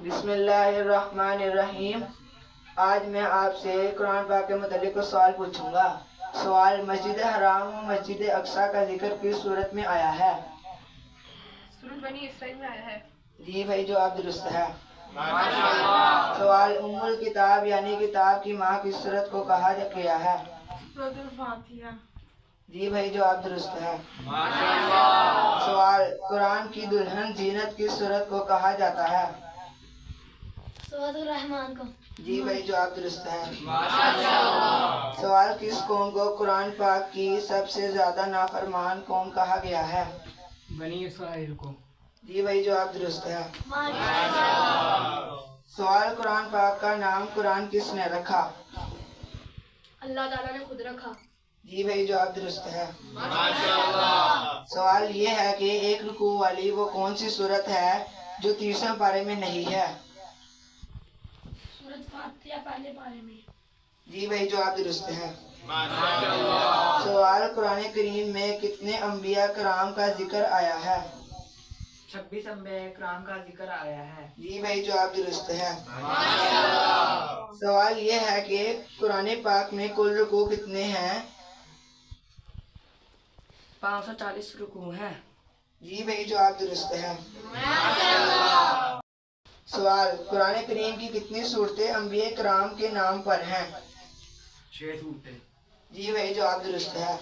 بسم اللہ الرحمن الرحیم۔ آج میں آپ سے قرآن پاک کے متعلق سوال پوچھوں گا۔ سوال: مسجد حرام و مسجد اقصیٰ کا ذکر کس صورت میں آیا ہے؟ سورۃ بنی اسرائیل میں آیا ہے۔ جی بھائی، جواب درست ہے۔ سوال: ام الکتاب یعنی کتاب کی ماں کس صورت کو کہا گیا ہے؟ سورۃ الفاتحہ۔ جی بھائی، جواب درست ہے۔ سوال: قرآن کی دلہن زینت کس صورت کو کہا جاتا ہے؟ سورۃ الرحمن کو۔ جی بھائی، جواب درست ہے۔ سوال: کس قوم کو قرآن پاک کی سب سے زیادہ نافرمان قوم کہا گیا ہے؟ بنی اسرائیل کو۔ جی بھائی، جواب درست ہے۔ سوال: قرآن پاک کا نام قرآن کس نے رکھا؟ اللہ تعالیٰ نے خود رکھا۔ جی بھائی، جواب درست ہے۔ سوال یہ ہے کہ ایک رکوع والی وہ کون سی صورت ہے جو 30ویں پارے میں نہیں ہے؟ سورۃ فاتحہ پہلے پارے میں۔ جی بھائی، جواب درست ہے۔ سوال: قرآن کریم میں کتنے انبیاء کرام کا ذکر آیا ہے؟ 26 انبیاء کرام کا ذکر آیا ہے۔ جی بھائی، جواب درست ہے۔ سوال یہ ہے کہ قرآن پاک میں کل رکوع کتنے ہیں؟ 540 رکوع ہیں۔ جی بھائی، جواب درست ہے۔ سوال: قرآن کریم کی کتنی صورتیں انبیاء کرام کے نام پر ہیں؟ 6 صورتیں۔ جی بھائی، جواب درست ہے۔